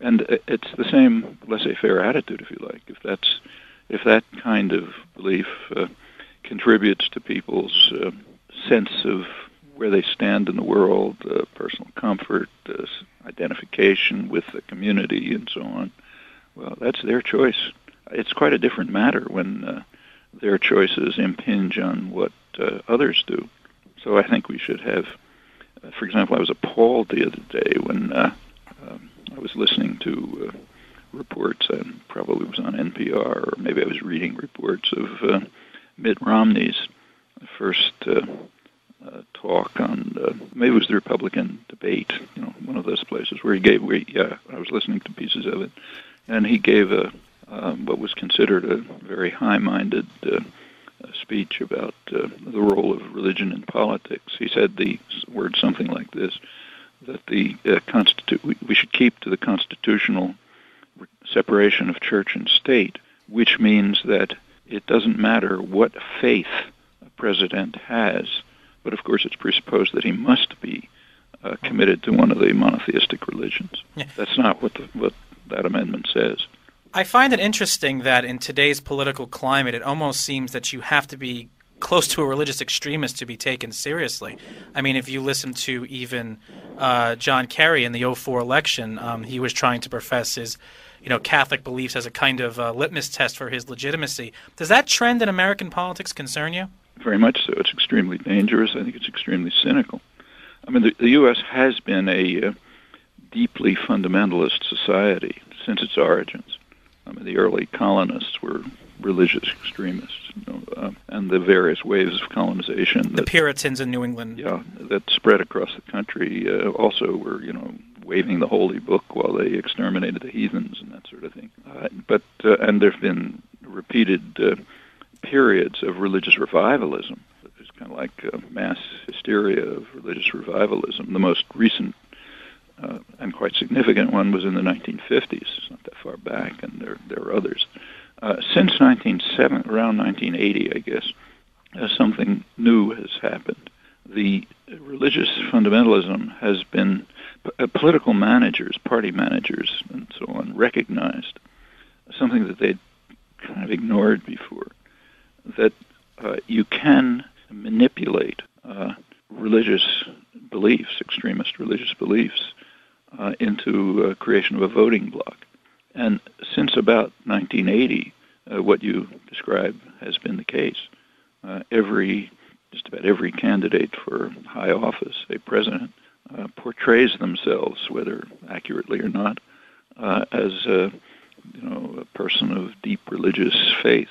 And it's the same laissez-faire attitude, if you like. If that kind of belief contributes to people's sense of where they stand in the world, personal comfort, identification with the community, and so on, well, that's their choice. It's quite a different matter when their choices impinge on what others do. So I think we should have, for example, I was appalled the other day when I was listening to reports, and probably was on NPR, or maybe I was reading reports of Mitt Romney's first talk on, maybe it was the Republican debate, one of those places where I was listening to pieces of it, and he gave what was considered a very high-minded speech about the role of religion in politics. He said the word something like this, that we should keep to the constitutional separation of church and state, which means that it doesn't matter what faith a president has, but of course it's presupposed that he must be committed to one of the monotheistic religions. Yeah. That's not what that amendment says. I find it interesting that in today's political climate, it almost seems that you have to be close to a religious extremist to be taken seriously. I mean, if you listen to even John Kerry in the 2004 election, he was trying to profess his Catholic beliefs as a kind of litmus test for his legitimacy. Does that trend in American politics concern you? Very much so. It's extremely dangerous. I think it's extremely cynical. I mean, the U.S. has been a deeply fundamentalist society since its origins. I mean, the early colonists were religious extremists, and the various waves of colonization. The Puritans in New England. Yeah, that spread across the country also were, waving the holy book while they exterminated the heathens and that sort of thing. And there have been repeated periods of religious revivalism. It's kind of like mass hysteria of religious revivalism. The most recent and quite significant one was in the 1950s. It's not that far back, and there are others. Since around 1980, I guess, something new has happened. The religious fundamentalism has been political managers, party managers, and so on, recognized something that they'd kind of ignored before, that you can manipulate religious beliefs, extremist religious beliefs, into creation of a voting bloc. And since about 1980, what you describe has been the case. Just about every candidate for high office, a president, portrays themselves, whether accurately or not, as a person of deep religious faith.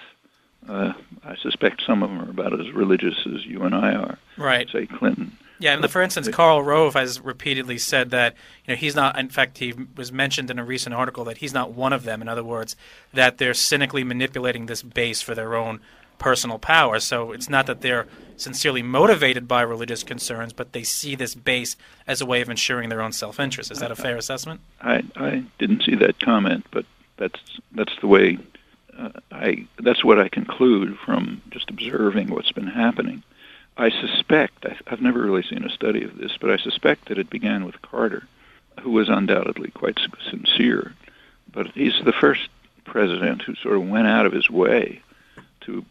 I suspect some of them are about as religious as you and I are. Right. Say Clinton. Yeah, and for instance, Karl Rove has repeatedly said that he's not. In fact, he was mentioned in a recent article that he's not one of them. In other words, that they're cynically manipulating this base for their own personal power. So it's not that they're sincerely motivated by religious concerns, but they see this base as a way of ensuring their own self-interest. Is that a fair assessment? I didn't see that comment, but that's the way. That's what I conclude from just observing what's been happening. I suspect, I've never really seen a study of this, but I suspect that it began with Carter, who was undoubtedly quite sincere. But he's the first president who sort of went out of his way to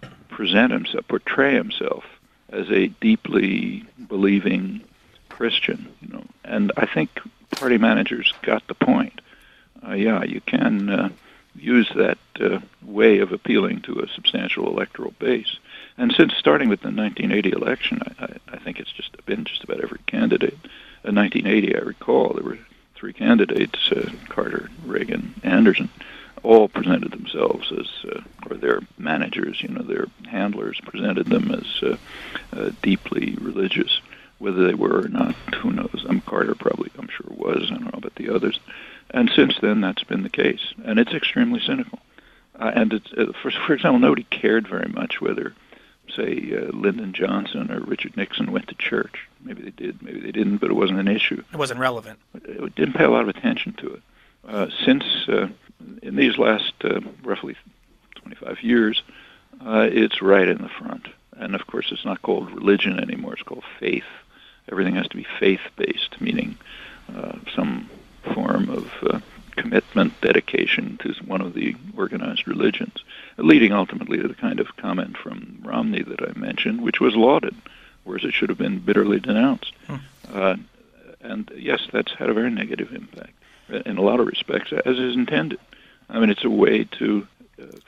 portray himself as a deeply believing Christian. And I think party managers got the point. You can use that way of appealing to a substantial electoral base. And since starting with the 1980 election, I think it's been just about every candidate. In 1980, I recall, there were three candidates, Carter, Reagan, Anderson, all presented themselves as, or their managers, their handlers presented them as deeply religious. Whether they were or not, who knows? Carter probably, I'm sure, was. I don't know about the others. And since then, that's been the case. And it's extremely cynical. And it's, for example, nobody cared very much whether, say, Lyndon Johnson or Richard Nixon went to church. Maybe they did, maybe they didn't, but it wasn't an issue. It wasn't relevant. It didn't pay a lot of attention to it. Since, in these last roughly 25 years, it's right in the front. And, of course, it's not called religion anymore. It's called faith. Everything has to be faith-based, meaning some form of commitment, dedication to one of the organized religions, leading ultimately to the kind of comment from Romney that I mentioned, which was lauded, whereas it should have been bitterly denounced. And yes, that's had a very negative impact in a lot of respects, as is intended. I mean, it's a way to,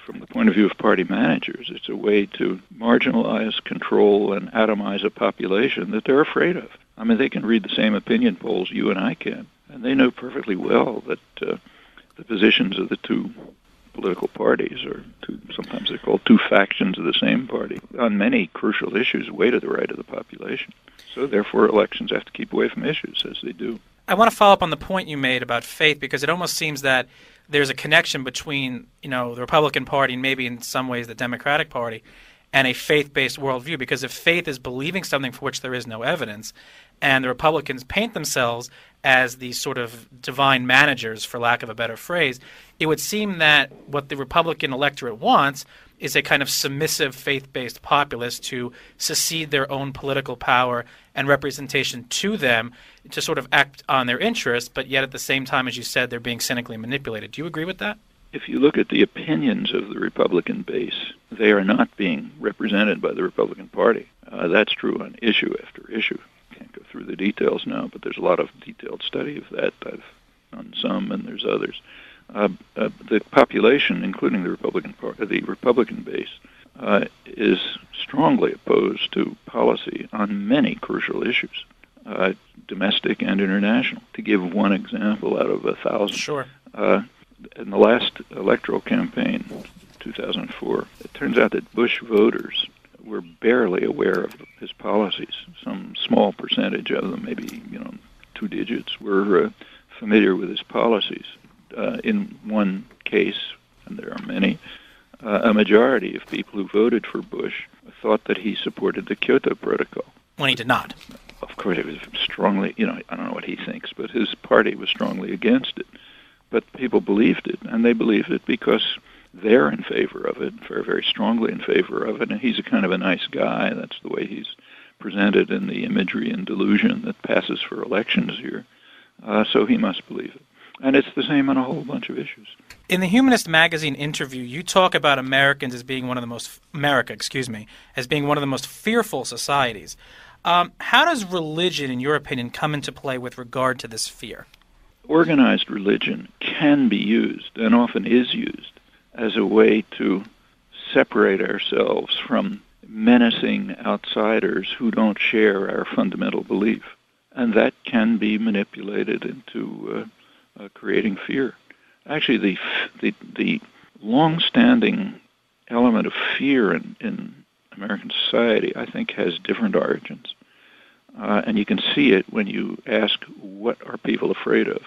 from the point of view of party managers, it's a way to marginalize, control, and atomize a population that they're afraid of. I mean, they can read the same opinion polls you and I can, and they know perfectly well that the positions of the two political parties, or sometimes they're called two factions of the same party, on many crucial issues way to the right of the population. So therefore elections have to keep away from issues, as they do. I want to follow up on the point you made about faith, because it almost seems that there's a connection between, the Republican Party and maybe in some ways the Democratic Party and a faith-based worldview, because if faith is believing something for which there is no evidence, and the Republicans paint themselves as these sort of divine managers, for lack of a better phrase, it would seem that what the Republican electorate wants is a kind of submissive faith-based populace to secede their own political power and representation to them to sort of act on their interests, but yet at the same time, as you said, they're being cynically manipulated. Do you agree with that? If you look at the opinions of the Republican base, they are not being represented by the Republican Party. That's true on issue after issue. Can't go through the details now, but there's a lot of detailed study of that. I've done some, and there's others. The population, including the Republican base, is strongly opposed to policy on many crucial issues, domestic and international. To give one example out of 1,000, sure. In the last electoral campaign, 2004, it turns out that Bush voters were barely aware of his policies. Some small percentage of them, maybe 2 digits, were familiar with his policies. In one case, and there are many, a majority of people who voted for Bush thought that he supported the Kyoto Protocol. When he did not. Of course, it was strongly, I don't know what he thinks, but his party was strongly against it. But people believed it, and they believed it because they're in favor of it, very, very strongly in favor of it, and he's a kind of a nice guy. That's the way he's presented in the imagery and delusion that passes for elections here. So he must believe it. And it's the same on a whole bunch of issues. In the Humanist magazine interview, you talk about Americans as being one of the most as being one of the most fearful societies. How does religion, in your opinion, come into play with regard to this fear? Organized religion can be used, and often is used, as a way to separate ourselves from menacing outsiders who don't share our fundamental belief. And that can be manipulated into creating fear. Actually, the long-standing element of fear in American society, I think, has different origins. And you can see it when you ask, what are people afraid of?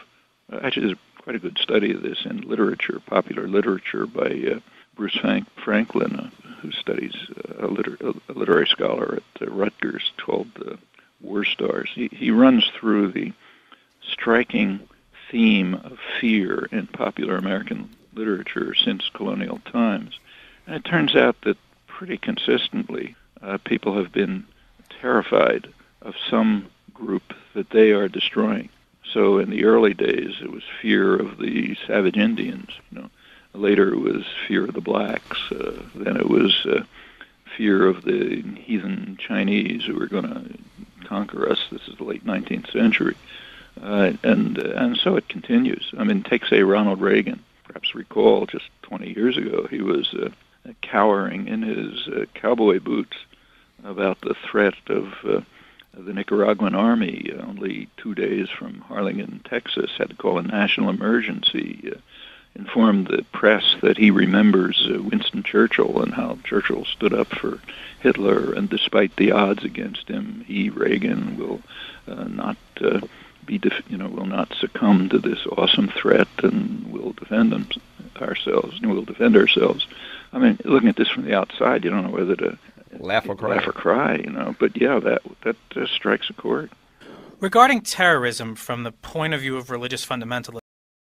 Actually, there's quite a good study of this in literature, popular literature, by Bruce Franklin, who studies a literary scholar at Rutgers called War Stars. He runs through the striking theme of fear in popular American literature since colonial times. And it turns out that pretty consistently people have been terrified of some group that they are destroying. So in the early days, it was fear of the savage Indians. Later, it was fear of the blacks. Then it was fear of the heathen Chinese who were going to conquer us. This is the late 19th century, and so it continues. I mean, take say Ronald Reagan. Perhaps recall just 20 years ago, he was cowering in his cowboy boots about the threat of the Nicaraguan army. Only 2 days from Harlingen, Texas, had to call a national emergency, informed the press that he remembers Winston Churchill and how Churchill stood up for Hitler, and despite the odds against him, he, Reagan, will not will not succumb to this awesome threat, and will defend ourselves. I mean, looking at this from the outside, you don't know whether to laugh or cry. But yeah, that strikes a chord. Regarding terrorism from the point of view of religious fundamentalism,